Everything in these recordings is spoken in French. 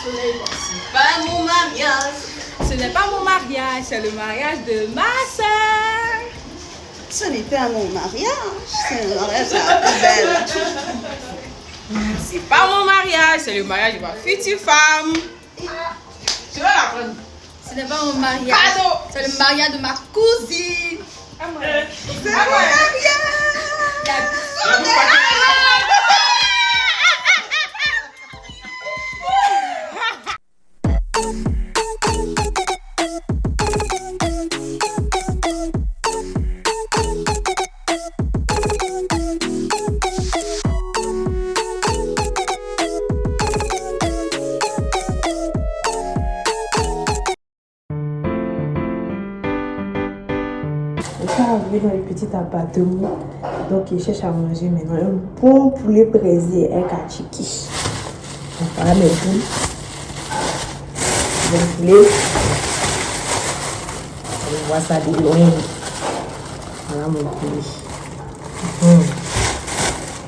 C'est pas mon mariage. Ce n'est pas mon mariage, c'est le mariage de ma soeur. Ce n'est pas mon mariage, c'est le mariage de la plus belle. C'est pas mon mariage, c'est le mariage de ma future femme. Tu vas la prendre. Ce n'est pas mon mariage. Cadeau. C'est le mariage de ma cousine. C'est mon mariage. Arrivé dans le petit appartement, donc il cherche à manger maintenant un bon poulet braisé avec kachiki. Donc voilà mes poules. Le poulet. On voit ça de loin. Voilà mon poulet.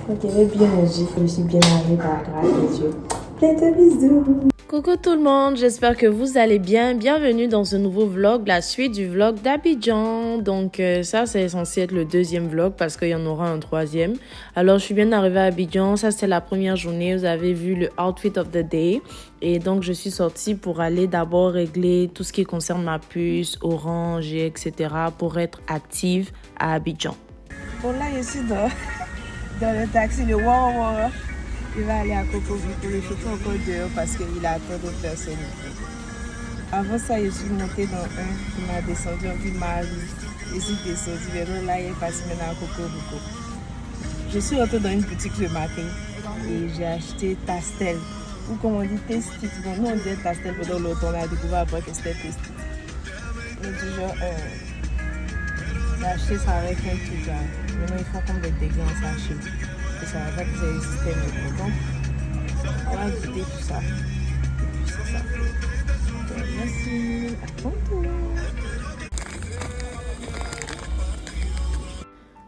Donc il est bien mangé. Je suis bien arrivée par grâce de Dieu. Plein de bisous. Coucou tout le monde, j'espère que vous allez bien. Bienvenue dans ce nouveau vlog, la suite du vlog d'Abidjan. Donc ça c'est censé être le deuxième vlog parce qu'il y en aura un troisième. Alors je suis bien arrivée à Abidjan, ça c'est la première journée. Vous avez vu le outfit of the day. Et donc je suis sortie pour aller d'abord régler tout ce qui concerne ma puce, Orange, etc. pour être active à Abidjan. Bon là je suis dans le taxi, le wow. Il va aller à Coco pour le chauffeur encore dehors parce qu'il attend d'autres personnes. Avant ça, je suis montée dans un, il m'a descendu en ville Marie. Je suis descendue, mais là, il est passé maintenant à Coco. Je suis rentrée dans une boutique le matin et j'ai acheté Tastel. Ou comme on dit, Testit. Bon, nous on dit Tastel pendant longtemps, on a découvert après que c'était Testit. Mais du genre, j'ai acheté ça avec un truc là. Maintenant, ils font comme des dégâts en sachet. Je ne savais pas que ça existait maintenant. Donc, on va goûter tout ça. Et puis c'est ça. Donc, merci. À tantôt.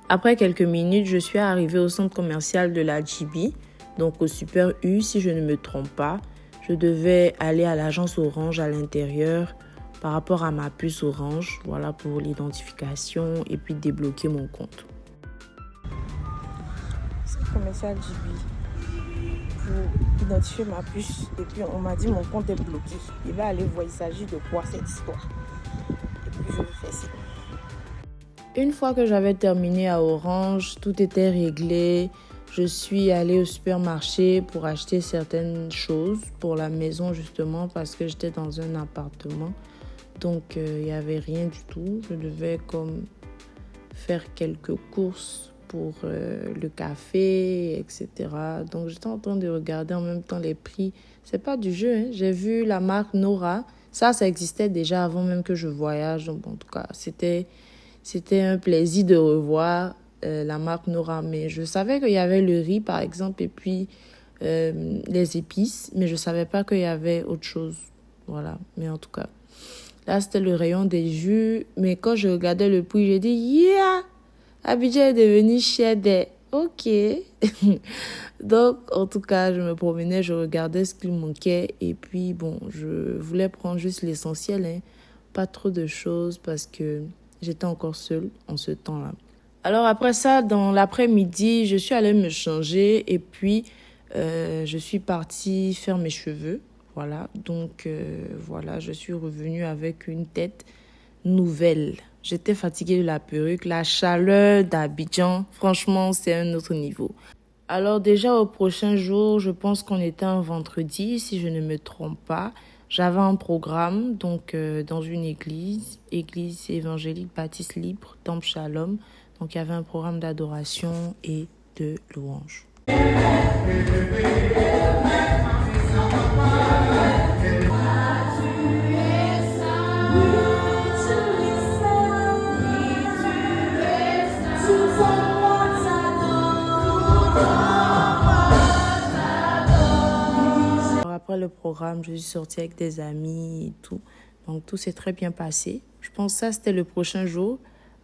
Après quelques minutes, je suis arrivée au centre commercial de la GB, donc au Super U si je ne me trompe pas. Je devais aller à l'agence Orange à l'intérieur par rapport à ma puce Orange, voilà pour l'identification et puis débloquer mon compte. Commercial GB pour identifier ma puce et puis on m'a dit mon compte est bloqué. Il va aller voir il s'agit de quoi cette histoire. Et puis je vais faire ça. Une fois que j'avais terminé à Orange, tout était réglé. Je suis allée au supermarché pour acheter certaines choses pour la maison justement parce que j'étais dans un appartement. Donc il n'y avait rien du tout. Je devais comme faire quelques courses pour le café, etc. Donc, j'étais en train de regarder en même temps les prix. C'est pas du jeu, hein. J'ai vu la marque Nora. Ça existait déjà avant même que je voyage. Donc, en tout cas, c'était un plaisir de revoir la marque Nora. Mais je savais qu'il y avait le riz, par exemple, et puis les épices. Mais je savais pas qu'il y avait autre chose. Voilà. Mais en tout cas, là, c'était le rayon des jus. Mais quand je regardais le prix, j'ai dit, yeah! Abidjan est devenu cher des... Ok. Donc, en tout cas, je me promenais, je regardais ce qu'il manquait. Et puis, bon, je voulais prendre juste l'essentiel, hein. Pas trop de choses parce que j'étais encore seule en ce temps-là. Alors, après ça, dans l'après-midi, je suis allée me changer. Et puis, je suis partie faire mes cheveux. Voilà. Donc, voilà, je suis revenue avec une tête nouvelle. J'étais fatiguée de la perruque. La chaleur d'Abidjan, franchement, c'est un autre niveau. Alors déjà au prochain jour, je pense qu'on était un vendredi, si je ne me trompe pas. J'avais un programme donc dans une église évangélique baptiste libre, Temple Shalom. Donc il y avait un programme d'adoration et de louange. Après le programme, je suis sortie avec des amis et tout. Donc, tout s'est très bien passé. Je pense que ça, c'était le prochain jour.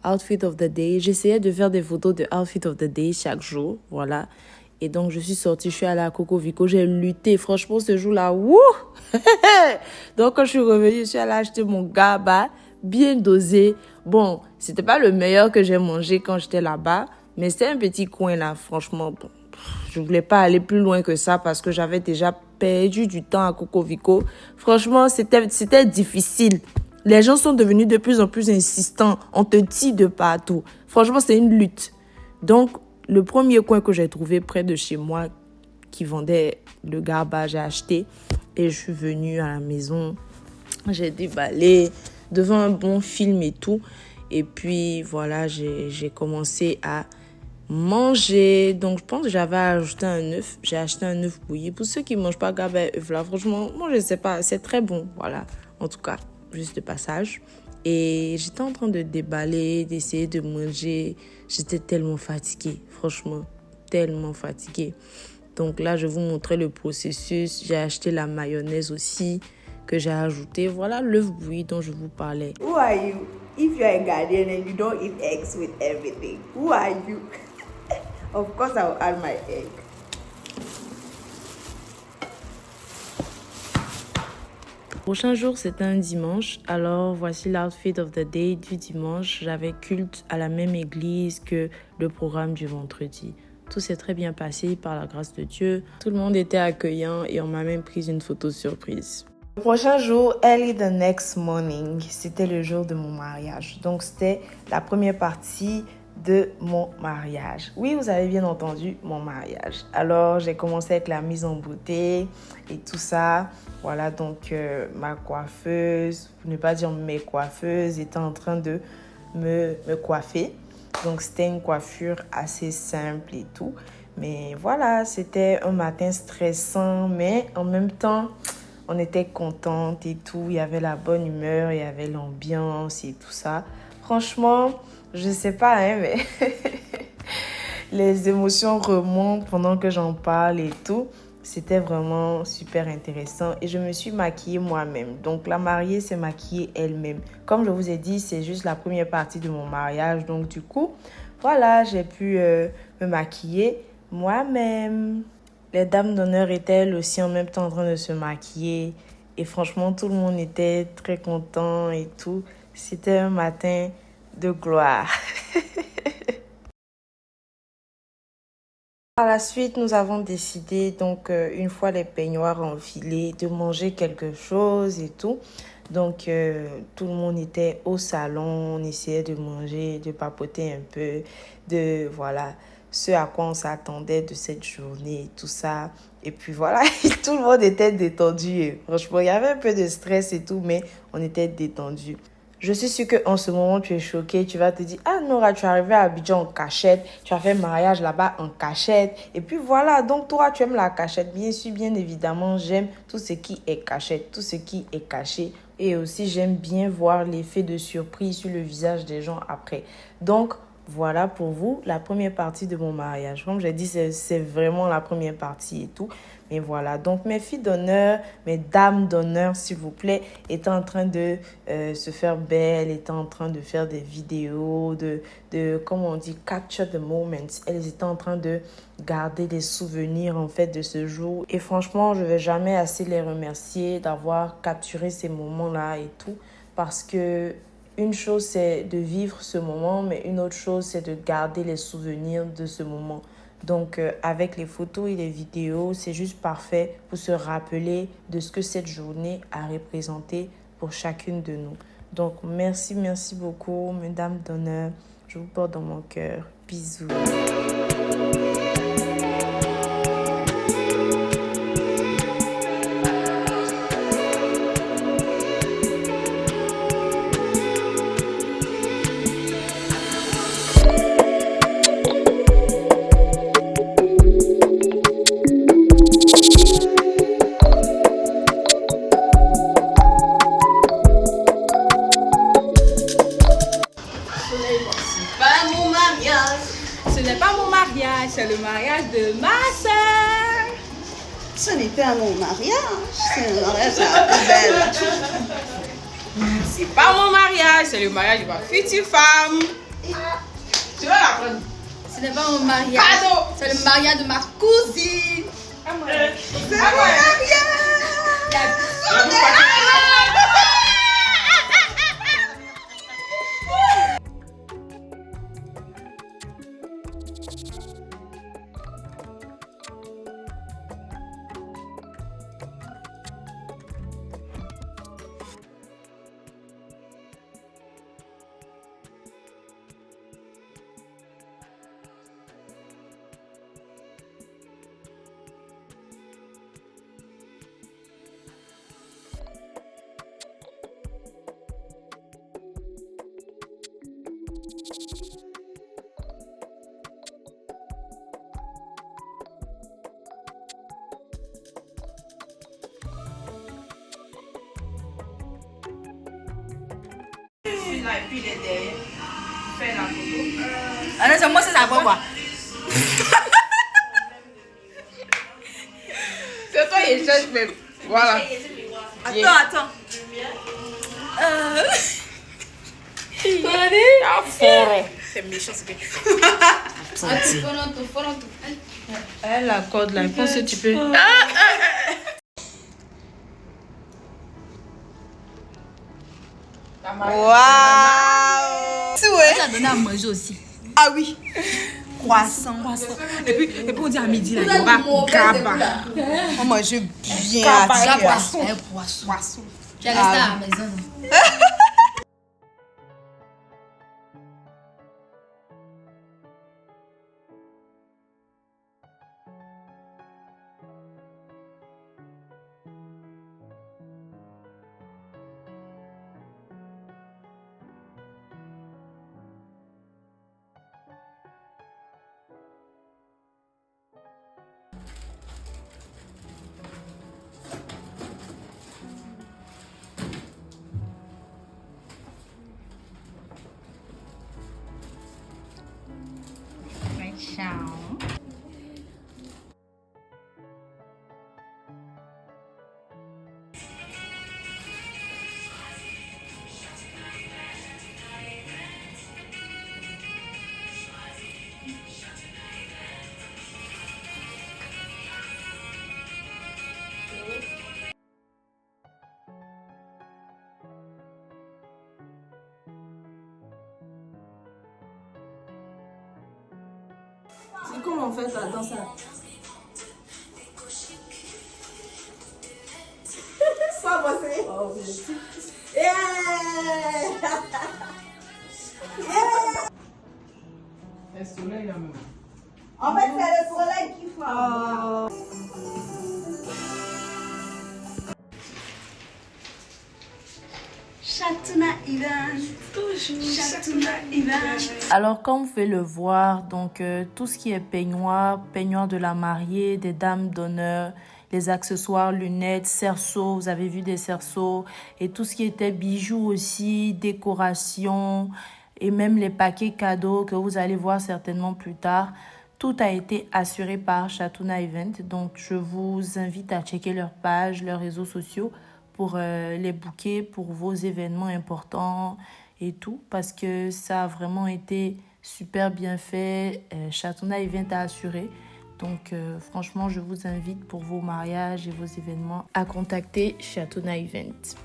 Outfit of the day. J'essayais de faire des photos de outfit of the day chaque jour. Voilà. Et donc, je suis sortie, je suis allée à Coco Vico. J'ai lutté. Franchement, ce jour-là, wouh! Donc, quand je suis revenue, je suis allée acheter mon gaba bien dosé. Bon, c'était pas le meilleur que j'ai mangé quand j'étais là-bas, mais c'était un petit coin là, franchement. Bon, je voulais pas aller plus loin que ça parce que j'avais déjà perdu du temps à Coco Vico. Franchement, c'était difficile. Les gens sont devenus de plus en plus insistants. On te tire de partout. Franchement, c'est une lutte. Donc, le premier coin que j'ai trouvé près de chez moi qui vendait le gaba, j'ai acheté et je suis venue à la maison. J'ai déballé devant un bon film et tout. Et puis, voilà, j'ai commencé à manger. Donc, je pense que j'avais ajouté un œuf. J'ai acheté un œuf bouilli. Pour ceux qui ne mangent pas gaba et œuf là, franchement, moi, je ne sais pas. C'est très bon. Voilà, en tout cas, juste de passage. Et j'étais en train de déballer, d'essayer de manger. J'étais tellement fatiguée, franchement, tellement fatiguée. Donc là, je vais vous montrer le processus. J'ai acheté la mayonnaise aussi que j'ai ajoutée. Voilà l'œuf bouilli dont je vous parlais. Who are you? If you are a Ghanaian and you don't eat eggs with everything, who are you? Of course, I will add my egg. Prochain jour, c'était un dimanche. Alors, voici l'outfit of the day du dimanche. J'avais culte à la même église que le programme du vendredi. Tout s'est très bien passé par la grâce de Dieu. Tout le monde était accueillant et on m'a même pris une photo surprise. Le prochain jour, early the next morning, c'était le jour de mon mariage. Donc, c'était la première partie de mon mariage. Oui, vous avez bien entendu, mon mariage. Alors, j'ai commencé avec la mise en beauté et tout ça. Voilà, donc ma coiffeuse, pour ne pas dire mes coiffeuses, était en train de me coiffer. Donc, c'était une coiffure assez simple et tout. Mais voilà, c'était un matin stressant, mais en même temps, on était contente et tout. Il y avait la bonne humeur, il y avait l'ambiance et tout ça. Franchement, je sais pas, hein, mais les émotions remontent pendant que j'en parle et tout. C'était vraiment super intéressant et je me suis maquillée moi-même. Donc, la mariée s'est maquillée elle-même. Comme je vous ai dit, c'est juste la première partie de mon mariage. Donc, du coup, voilà, j'ai pu me maquiller moi-même. Les dames d'honneur étaient elles aussi en même temps en train de se maquiller. Et franchement, tout le monde était très content et tout. C'était un matin de gloire. Par la suite, nous avons décidé, donc, une fois les peignoirs enfilés, de manger quelque chose et tout. Donc, tout le monde était au salon, on essayait de manger, de papoter un peu, de, voilà, ce à quoi on s'attendait de cette journée, tout ça. Et puis, voilà, tout le monde était détendu. Franchement, il y avait un peu de stress et tout, mais on était détendu. Je suis sûre qu'en ce moment, tu es choquée. Tu vas te dire, ah Nora, tu es arrivée à Abidjan en cachette. Tu as fait mariage là-bas en cachette. Et puis voilà, donc toi, tu aimes la cachette. Bien sûr, bien évidemment, j'aime tout ce qui est cachette, tout ce qui est caché. Et aussi, j'aime bien voir l'effet de surprise sur le visage des gens après. Donc, voilà pour vous la première partie de mon mariage. Comme j'ai dit, c'est vraiment la première partie et tout. Mais voilà, donc mes filles d'honneur, mes dames d'honneur, s'il vous plaît, étaient en train de se faire belles, étaient en train de faire des vidéos, comment on dit, capture the moments. Elles étaient en train de garder des souvenirs en fait de ce jour. Et franchement, je ne vais jamais assez les remercier d'avoir capturé ces moments-là et tout. Parce que une chose, c'est de vivre ce moment, mais une autre chose, c'est de garder les souvenirs de ce moment. Donc, avec les photos et les vidéos, c'est juste parfait pour se rappeler de ce que cette journée a représenté pour chacune de nous. Donc, merci beaucoup, mesdames d'honneur. Je vous porte dans mon cœur. Bisous. Ce n'est pas mon mariage, c'est le mariage de ma soeur. Ce n'est pas mon mariage, c'est le mariage de la plus belle. C'est pas mon mariage, c'est le mariage de ma future femme. Tu vas la prendre. Ce n'est pas mon mariage. Cadeau. C'est le mariage de ma cousine. C'est mon mariage. Là, et puis il est derrière. Fais la photo. Alors, c'est moi, c'est ça, quoi. C'est toi qui cherche même. Voilà. Attends. C'est méchant ce que tu fais. Follow tout. Elle accorde là, je pense que tu peux. Waouh. Tu as donné à manger aussi. Ah oui. Croissant. Et puis on dit à midi, là, il y aura gaba. On mange bien. Poisson. Tu es resté à la maison. C'est comment on fait ça dans ça? Pas bosser. Oh, oui. Le soleil là même. En fait, c'est le soleil qui fait. Chatouna Ivan. Chatouna Ivan. Alors, comme vous pouvez le voir, donc tout ce qui est peignoir de la mariée, des dames d'honneur, les accessoires, lunettes, cerceaux, vous avez vu des cerceaux, et tout ce qui était bijoux aussi, décoration, et même les paquets cadeaux que vous allez voir certainement plus tard. Tout a été assuré par Chatouna Event. Donc, je vous invite à checker leur page, leurs réseaux sociaux pour les bouquets, pour vos événements importants et tout. Parce que ça a vraiment été super bien fait. Chatouna Event a assuré. Donc, franchement, je vous invite pour vos mariages et vos événements à contacter Chatouna Event.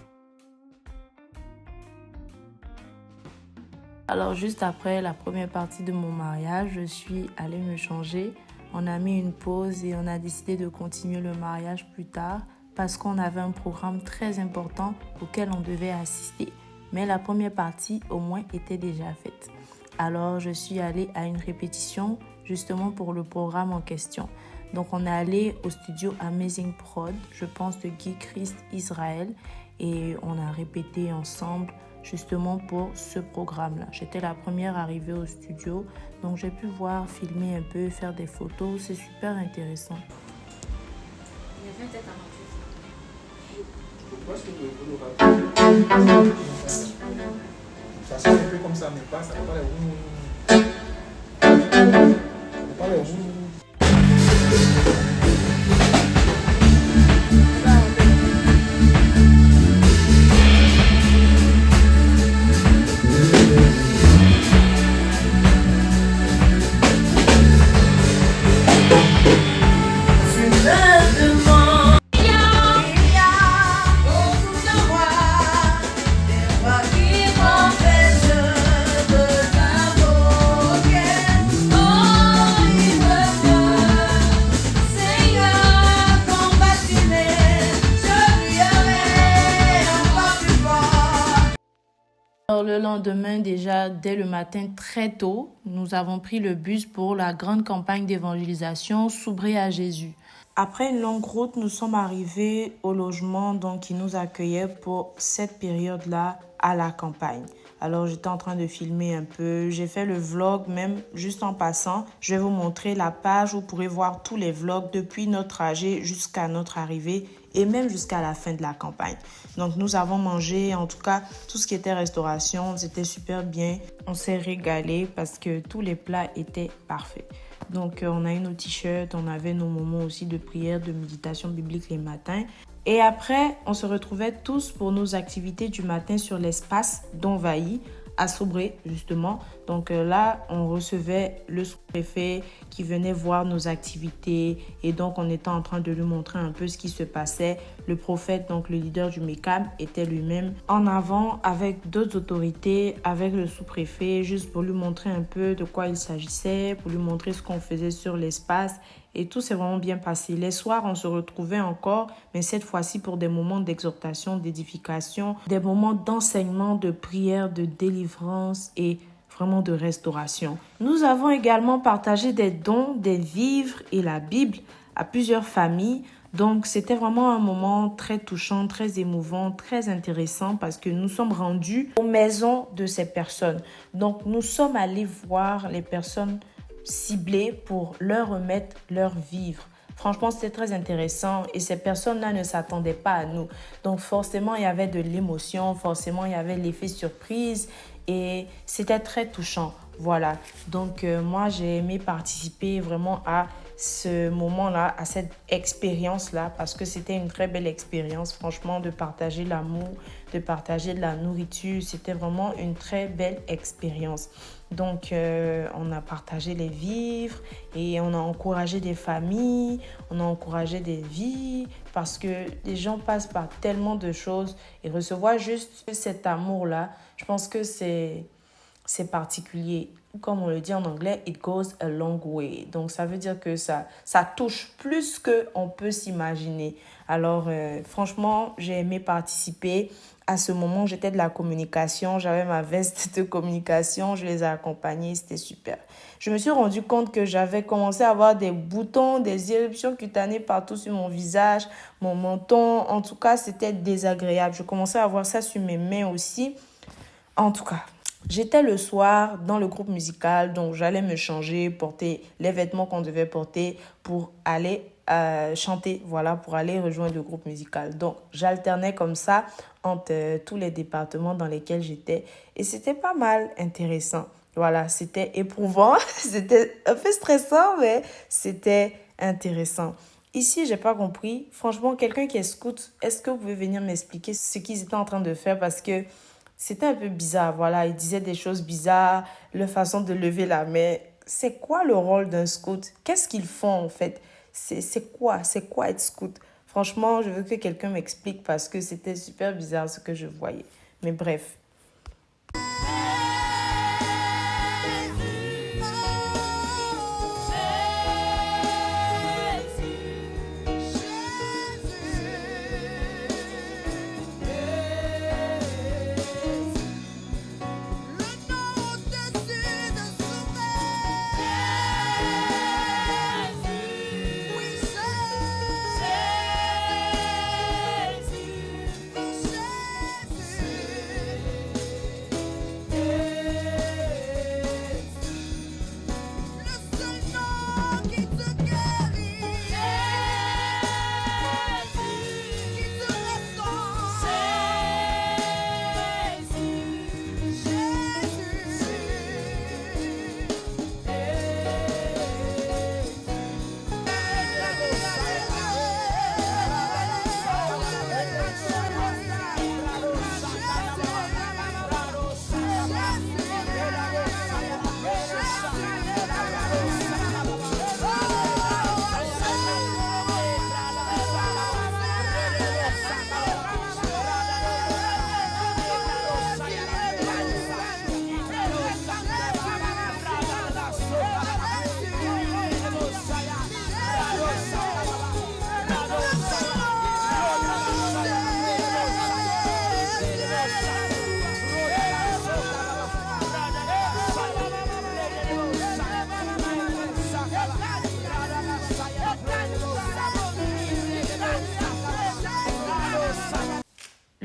Alors, juste après la première partie de mon mariage, je suis allée me changer. On a mis une pause et on a décidé de continuer le mariage plus tard parce qu'on avait un programme très important auquel on devait assister. Mais la première partie, au moins, était déjà faite. Alors, je suis allée à une répétition justement pour le programme en question. Donc, on est allé au studio Amazing Prod, je pense de Guy Christ Israël, et on a répété ensemble justement pour ce programme-là. J'étais la première arrivée au studio, donc j'ai pu voir, filmer un peu, faire des photos. C'est super intéressant. Ça sent un peu comme ça, mais pas, ça va pas les lendemain, déjà, dès le matin, très tôt, nous avons pris le bus pour la grande campagne d'évangélisation S'ouvrir à Jésus. Après une longue route, nous sommes arrivés au logement donc, qui nous accueillait pour cette période-là à la campagne. Alors, j'étais en train de filmer un peu. J'ai fait le vlog même juste en passant. Je vais vous montrer la page où vous pourrez voir tous les vlogs depuis notre trajet jusqu'à notre arrivée et même jusqu'à la fin de la campagne. Donc, nous avons mangé, en tout cas, tout ce qui était restauration. C'était super bien. On s'est régalé parce que tous les plats étaient parfaits. Donc, on a eu nos t-shirts, on avait nos moments aussi de prière, de méditation biblique les matins. Et après, on se retrouvait tous pour nos activités du matin sur l'espace d'Envahi à Sobré, justement. Donc là, on recevait le sous-préfet qui venait voir nos activités et donc on était en train de lui montrer un peu ce qui se passait. Le prophète, donc le leader du MECAM, était lui-même en avant avec d'autres autorités, avec le sous-préfet, juste pour lui montrer un peu de quoi il s'agissait, pour lui montrer ce qu'on faisait sur l'espace. Et tout s'est vraiment bien passé. Les soirs, on se retrouvait encore, mais cette fois-ci pour des moments d'exhortation, d'édification, des moments d'enseignement, de prière, de délivrance et vraiment de restauration. Nous avons également partagé des dons, des vivres et la Bible à plusieurs familles. Donc, c'était vraiment un moment très touchant, très émouvant, très intéressant parce que nous sommes rendus aux maisons de ces personnes. Donc, nous sommes allés voir les personnes ciblées pour leur remettre leurs vivres. Franchement, c'était très intéressant et ces personnes-là ne s'attendaient pas à nous. Donc, forcément, il y avait de l'émotion, forcément, il y avait l'effet surprise et c'était très touchant. Voilà. Donc, moi, j'ai aimé participer vraiment à ce moment-là, à cette expérience-là, parce que c'était une très belle expérience, franchement, de partager l'amour, de partager de la nourriture. C'était vraiment une très belle expérience. Donc, on a partagé les vivres et on a encouragé des familles, on a encouragé des vies parce que les gens passent par tellement de choses et recevoir juste cet amour-là, je pense que c'est particulier. Comme on le dit en anglais, it goes a long way. Donc, ça veut dire que ça touche plus qu'on peut s'imaginer. Alors, franchement, j'ai aimé participer. À ce moment, j'étais de la communication. J'avais ma veste de communication. Je les ai accompagnés. C'était super. Je me suis rendu compte que j'avais commencé à avoir des boutons, des éruptions cutanées partout sur mon visage, mon menton. En tout cas, c'était désagréable. Je commençais à avoir ça sur mes mains aussi. En tout cas, j'étais le soir dans le groupe musical, donc j'allais me changer, porter les vêtements qu'on devait porter pour aller chanter, voilà, pour aller rejoindre le groupe musical. Donc, j'alternais comme ça entre tous les départements dans lesquels j'étais et c'était pas mal intéressant. Voilà, c'était éprouvant, c'était un peu stressant, mais c'était intéressant. Ici, j'ai pas compris. Franchement, quelqu'un qui est scout, est-ce que vous pouvez venir m'expliquer ce qu'ils étaient en train de faire parce que c'était un peu bizarre, voilà, ils disaient des choses bizarres, leur façon de lever la main. C'est quoi le rôle d'un scout? Qu'est-ce qu'ils font en fait? C'est quoi être scout? Franchement, je veux que quelqu'un m'explique parce que c'était super bizarre ce que je voyais. Mais bref.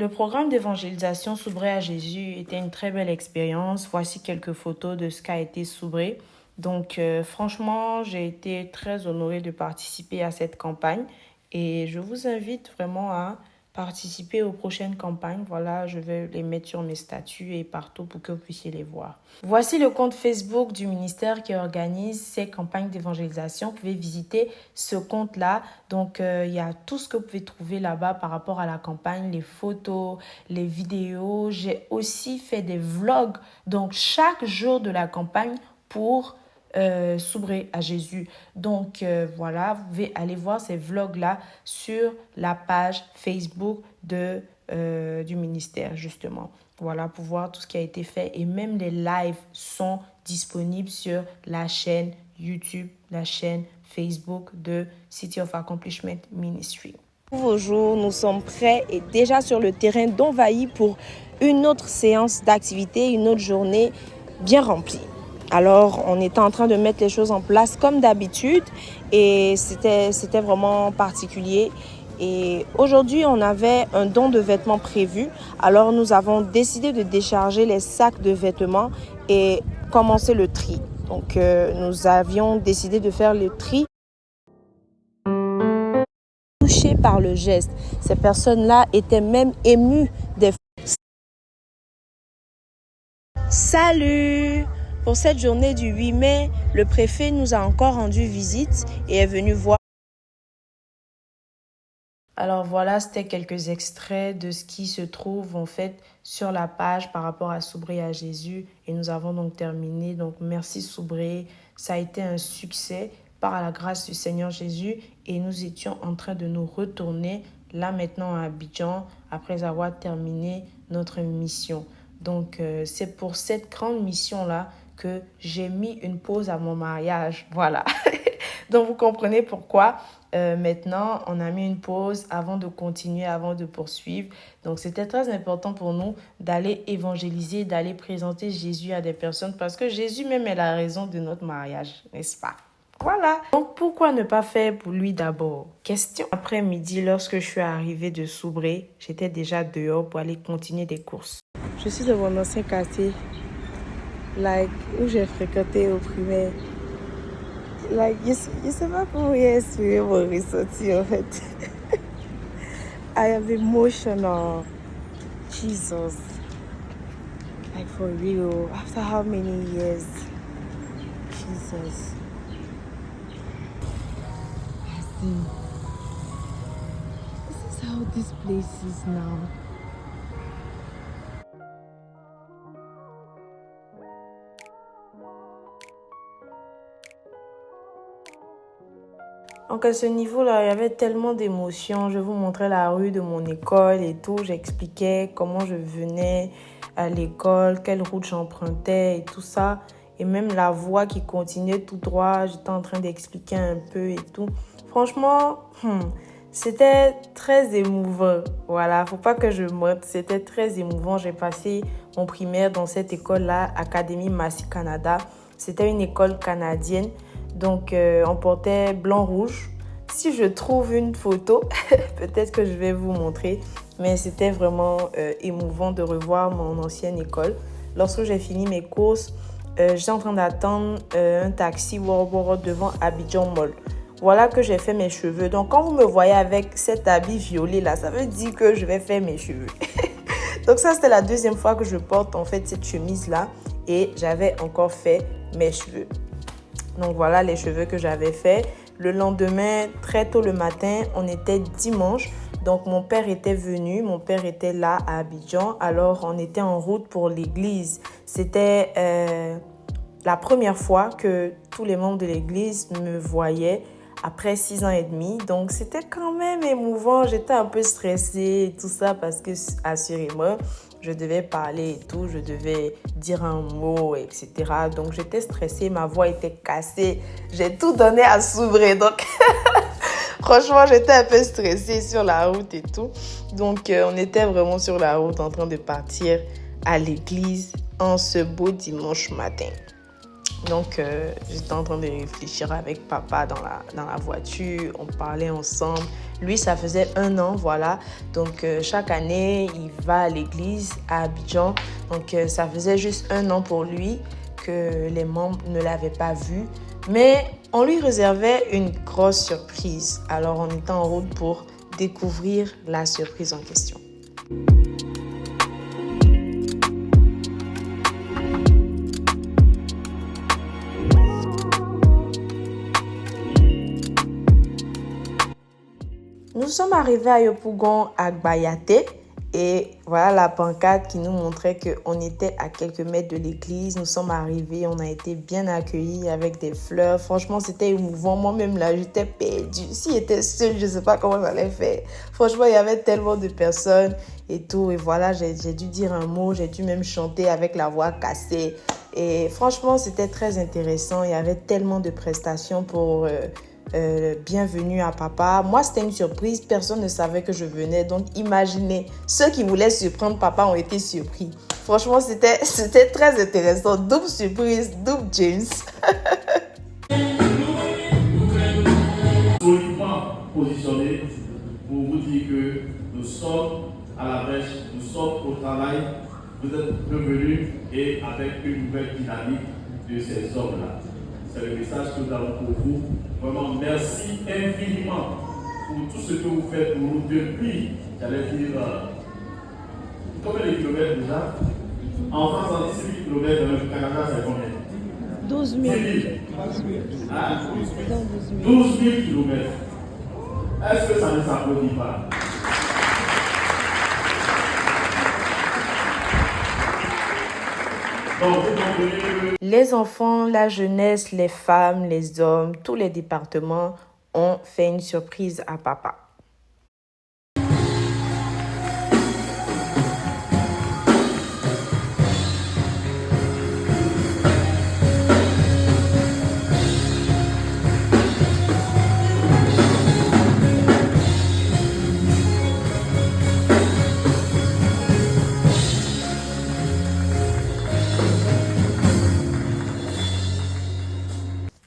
Le programme d'évangélisation S'ouvrir à Jésus était une très belle expérience. Voici quelques photos de ce qu'a été S'ouvrir. Donc franchement, j'ai été très honorée de participer à cette campagne et je vous invite vraiment à participer aux prochaines campagnes. Voilà, je vais les mettre sur mes statuts et partout pour que vous puissiez les voir. Voici le compte Facebook du ministère qui organise ces campagnes d'évangélisation. Vous pouvez visiter ce compte-là. Donc, il y a tout ce que vous pouvez trouver là-bas par rapport à la campagne, les photos, les vidéos. J'ai aussi fait des vlogs, donc chaque jour de la campagne pour s'ouvrir à Jésus. Donc voilà, vous pouvez aller voir ces vlogs-là sur la page Facebook du ministère justement. Voilà, pour voir tout ce qui a été fait et même les lives sont disponibles sur la chaîne YouTube, la chaîne Facebook de City of Accomplishment Ministry. Nouveau jour, nous sommes prêts et déjà sur le terrain d'Envahi pour une autre séance d'activité, une autre journée bien remplie. Alors, on était en train de mettre les choses en place comme d'habitude et c'était vraiment particulier. Et aujourd'hui, on avait un don de vêtements prévu. Alors, nous avons décidé de décharger les sacs de vêtements et commencer le tri. Donc, nous avions décidé de faire le tri. Touchées par le geste. Ces personnes-là étaient même émues des... Salut! Pour cette journée du 8 mai, le préfet nous a encore rendu visite et est venu voir. Alors voilà, c'était quelques extraits de ce qui se trouve en fait sur la page par rapport à S'ouvrir à Jésus. Et nous avons donc terminé. Donc merci S'ouvrir. Ça a été un succès par la grâce du Seigneur Jésus. Et nous étions en train de nous retourner là maintenant à Abidjan après avoir terminé notre mission. Donc c'est pour cette grande mission-là que j'ai mis une pause à mon mariage. Voilà. Donc, vous comprenez pourquoi maintenant, on a mis une pause avant de continuer, avant de poursuivre. Donc, c'était très important pour nous d'aller évangéliser, d'aller présenter Jésus à des personnes parce que Jésus même est la raison de notre mariage, n'est-ce pas? Voilà. Donc, pourquoi ne pas faire pour lui d'abord? Question. Après-midi, lorsque je suis arrivée de S'ouvrir, j'étais déjà dehors pour aller continuer des courses. Je suis dans mon ancien quartier. Où j'ai fréquenté au primaire. Je sais pas comment exprimer mon ressenti en fait. I am emotional. Jesus. Like for real. After how many years? Jesus. I see. This is how this place is now. Donc à ce niveau-là, il y avait tellement d'émotions. Je vous montrais la rue de mon école et tout. J'expliquais comment je venais à l'école, quelle route j'empruntais et tout ça. Et même la voie qui continuait tout droit, j'étais en train d'expliquer un peu et tout. Franchement, c'était très émouvant. Voilà, faut pas que je monte. C'était très émouvant. J'ai passé mon primaire dans cette école-là, Académie Massy Canada. C'était une école canadienne. Donc, on portait blanc-rouge. Si je trouve une photo, peut-être que je vais vous montrer. Mais c'était vraiment émouvant de revoir mon ancienne école. Lorsque j'ai fini mes courses, j'étais en train d'attendre un taxi devant Abidjan Mall. Voilà que j'ai fait mes cheveux. Donc, quand vous me voyez avec cet habit violet là, ça veut dire que je vais faire mes cheveux. Donc, ça, c'était la deuxième fois que je porte en fait cette chemise là. Et j'avais encore fait mes cheveux. Donc voilà les cheveux que j'avais fait. Le lendemain, très tôt le matin, on était dimanche. Donc mon père était venu, mon père était là à Abidjan. Alors on était en route pour l'église. C'était la première fois que tous les membres de l'église me voyaient après 6 ans et demi. Donc c'était quand même émouvant. J'étais un peu stressée et tout ça parce que assurément, je devais parler et tout, je devais dire un mot, etc. Donc, j'étais stressée, ma voix était cassée. J'ai tout donné à S'ouvrir. Donc, franchement, j'étais un peu stressée sur la route et tout. Donc, on était vraiment sur la route en train de partir à l'église en ce beau dimanche matin. Donc, j'étais en train de réfléchir avec papa dans la voiture. On parlait ensemble. Lui, ça faisait 1 an, voilà. Donc, chaque année, il va à l'église à Abidjan. Donc, ça faisait juste 1 an pour lui que les membres ne l'avaient pas vu. Mais on lui réservait une grosse surprise. Alors, on était en route pour découvrir la surprise en question. Nous sommes arrivés à Yopougon, à Gbayaté, et voilà la pancarte qui nous montrait qu'on était à quelques mètres de l'église. Nous sommes arrivés, on a été bien accueillis avec des fleurs. Franchement, c'était émouvant. Moi-même, là, j'étais perdue. Si j'étais seule, je ne sais pas comment j'allais faire. Franchement, il y avait tellement de personnes et tout. Et voilà, j'ai dû dire un mot, j'ai dû même chanter avec la voix cassée. Et franchement, c'était très intéressant. Il y avait tellement de prestations pour... bienvenue à papa. Moi, c'était une surprise. Personne ne savait que je venais. Donc, imaginez, ceux qui voulaient surprendre papa ont été surpris. Franchement, c'était très intéressant. Double surprise, double James. Solidement positionné pour vous dire que nous sommes à la brèche, nous sommes au travail. Vous êtes revenus et avec une nouvelle dynamique de ces hommes-là. C'est le message que nous avons pour vous. Vraiment, merci infiniment pour tout ce que vous faites pour nous depuis, j'allais dire, combien de kilomètres déjà? En France, on dit 6 000 kilomètres, dans le Canada, c'est combien? 12 000. 12 000 kilomètres. Est-ce que ça ne s'applaudit pas? Les enfants, la jeunesse, les femmes, les hommes, tous les départements ont fait une surprise à papa.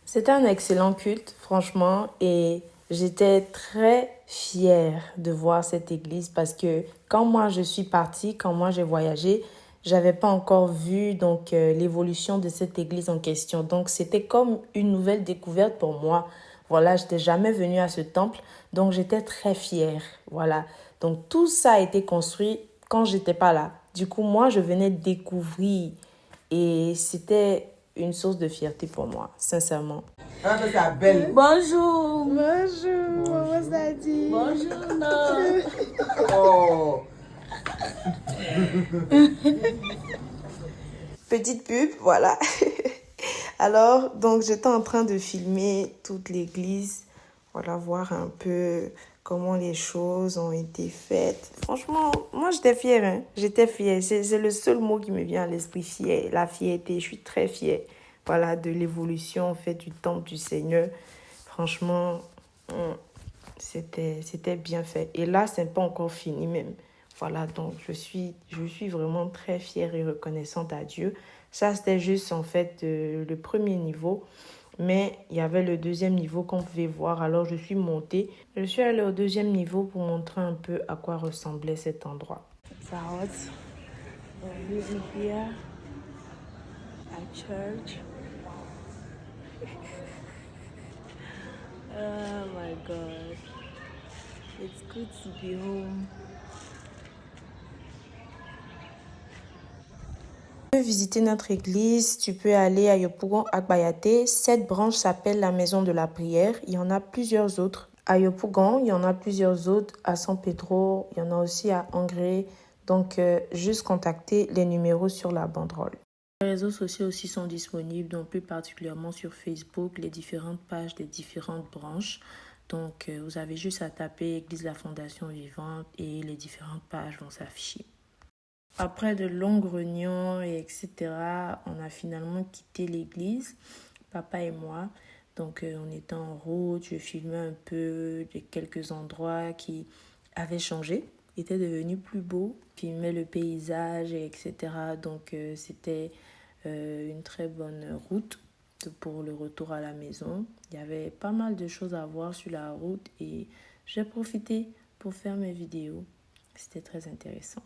C'était un excellent culte, franchement, et j'étais très fière de voir cette église parce que quand moi je suis partie, quand moi j'ai voyagé, j'avais pas encore vu donc l'évolution de cette église en question. Donc c'était comme une nouvelle découverte pour moi. Voilà, j'étais jamais venue à ce temple, donc j'étais très fière. Voilà, donc tout ça a été construit quand j'étais pas là. Du coup, moi je venais découvrir et c'était une source de fierté pour moi, sincèrement. Bonjour. Bonjour, comment ça dit? Bonjour, non. Oh. Petite pub, voilà. Alors, donc j'étais en train de filmer toute l'église. Voilà, voir un peu comment les choses ont été faites. Franchement, moi j'étais fière, hein. J'étais fière. C'est le seul mot qui me vient à l'esprit, fière. La fierté, je suis très fière. Voilà, de l'évolution en fait du temple du Seigneur. Franchement, c'était bien fait. Et là, c'est pas encore fini même. Voilà, donc je suis vraiment très fière et reconnaissante à Dieu. Ça, c'était juste en fait le premier niveau. Mais il y avait le deuxième niveau qu'on pouvait voir. Alors, je suis montée. Je suis allée au deuxième niveau pour montrer un peu à quoi ressemblait cet endroit. Ça hot. On est here at church. Oh my God. It's good to be home. Tu peux visiter notre église, tu peux aller à Yopougon, à Gbayaté. Cette branche s'appelle la maison de la prière. Il y en a plusieurs autres. À Yopougon, il y en a plusieurs autres. À San Pedro, il y en a aussi à Angré. Donc, juste contacter les numéros sur la banderole. Les réseaux sociaux aussi sont disponibles, donc plus particulièrement sur Facebook, les différentes pages des différentes branches. Donc, vous avez juste à taper Église La Fondation Vivante et les différentes pages vont s'afficher. Après de longues réunions et etc., on a finalement quitté l'église, papa et moi. Donc, on était en route, je filmais un peu de quelques endroits qui avaient changé, étaient devenus plus beaux. Je filmais le paysage, etc. Donc, c'était une très bonne route. pour le retour à la maison. Il y avait pas mal de choses à voir sur la route et j'ai profité pour faire mes vidéos. C'était très intéressant.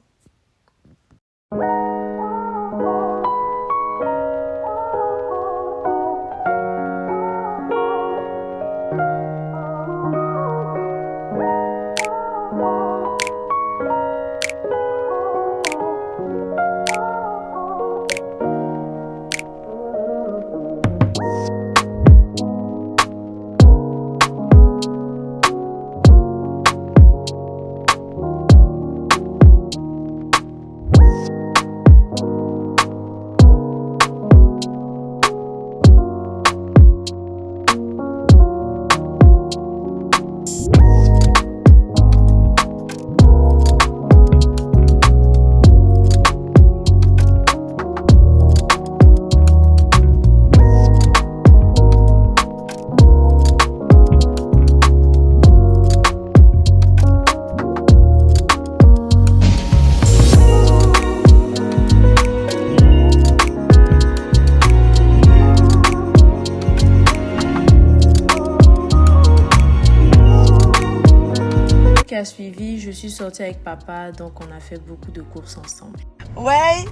A suivi, je suis sortie avec papa, donc on a fait beaucoup de courses ensemble. Ouais,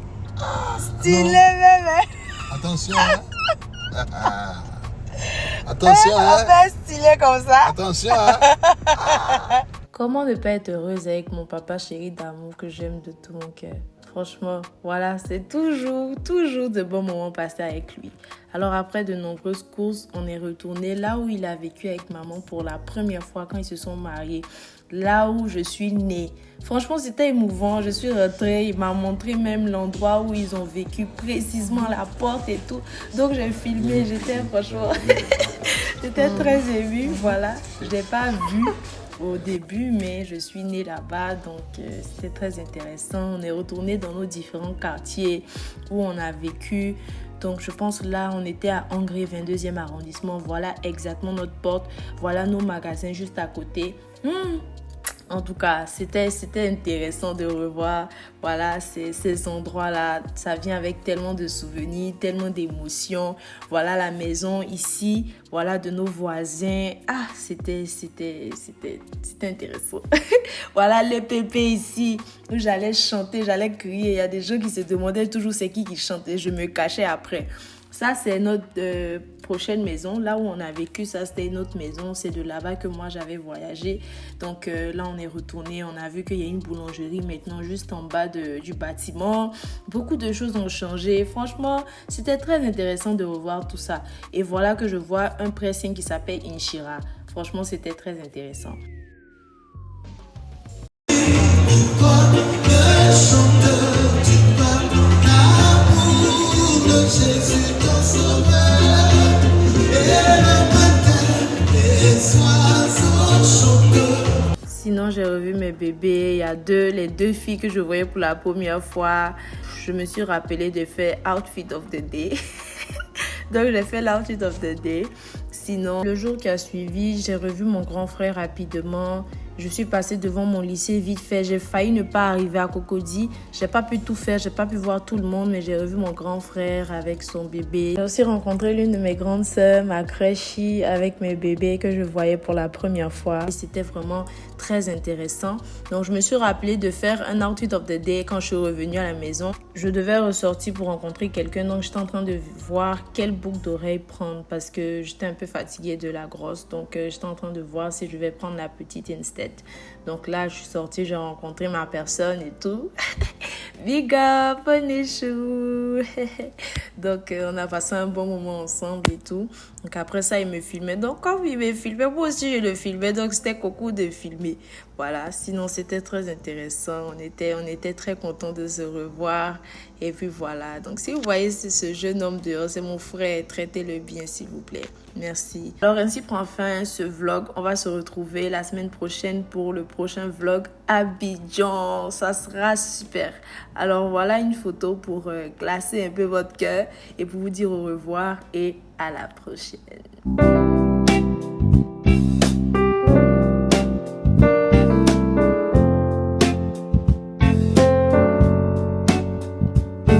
stylé bébé. Attention, hein. Attention, hein. On fait stylé comme ça. Attention, hein. Comment ne pas être heureuse avec mon papa chéri d'amour que j'aime de tout mon cœur. Franchement, voilà, c'est toujours de bons moments passés avec lui. Alors après de nombreuses courses, on est retourné là où il a vécu avec maman pour la première fois quand ils se sont mariés. Là où je suis née. Franchement, c'était émouvant. Je suis rentrée. Il m'a montré même l'endroit où ils ont vécu, précisément la porte et tout. Donc, j'ai filmé. J'étais franchement... j'étais très émue. Voilà. Je ne l'ai pas vu au début, mais je suis née là-bas. Donc, c'était très intéressant. On est retourné dans nos différents quartiers où on a vécu. Donc, je pense là, on était à Engré, 22e arrondissement. Voilà exactement notre porte. Voilà nos magasins juste à côté. En tout cas, c'était intéressant de revoir voilà, ces endroits-là. Ça vient avec tellement de souvenirs, tellement d'émotions. Voilà la maison ici, voilà de nos voisins. Ah, c'était intéressant. Voilà les pépés ici où j'allais chanter, j'allais crier. Il y a des gens qui se demandaient toujours c'est qui chante et je me cachais après. Ça, c'est notre prochaine maison. Là où on a vécu, ça, c'était une autre maison. C'est de là-bas que moi, j'avais voyagé. Donc là, on est retourné. On a vu qu'il y a une boulangerie maintenant juste en bas du bâtiment. Beaucoup de choses ont changé. Franchement, c'était très intéressant de revoir tout ça. Et voilà que je vois un pressing qui s'appelle Inshira. Franchement, c'était très intéressant. Sinon, j'ai revu mes bébés. Il y a les deux filles que je voyais pour la première fois. Je me suis rappelé de faire Outfit of the Day. Donc, j'ai fait l'Outfit of the Day. Sinon, le jour qui a suivi, j'ai revu mon grand frère rapidement. Je suis passée devant mon lycée vite fait. J'ai failli ne pas arriver à Cocody. J'ai pas pu tout faire. J'ai pas pu voir tout le monde, mais j'ai revu mon grand frère avec son bébé. J'ai aussi rencontré l'une de mes grandes sœurs, ma crèchie, avec mes bébés que je voyais pour la première fois. C'était vraiment très intéressant. Donc, je me suis rappelé de faire un outfit of the day quand je suis revenue à la maison. Je devais ressortir pour rencontrer quelqu'un. Donc, j'étais en train de voir quelle boucle d'oreille prendre parce que j'étais un peu fatiguée de la grosse. Donc, j'étais en train de voir si je vais prendre la petite instead. Donc là, je suis sortie, j'ai rencontré ma personne et tout. Big up, Onechou. Donc, on a passé un bon moment ensemble et tout. Donc, après ça, il me filmait. Donc, quand il me filmait, moi aussi, je le filmais. Donc, c'était coco de filmer. Voilà. Sinon, c'était très intéressant. On était très contents de se revoir. Et puis, voilà. Donc, si vous voyez ce jeune homme dehors, c'est mon frère. Traitez-le bien, s'il vous plaît. Merci. Alors, ainsi prend fin ce vlog. On va se retrouver la semaine prochaine pour le prochain vlog Abidjan. Ça sera super. Alors, voilà une photo pour glacer un peu votre cœur et pour vous dire au revoir et à la prochaine.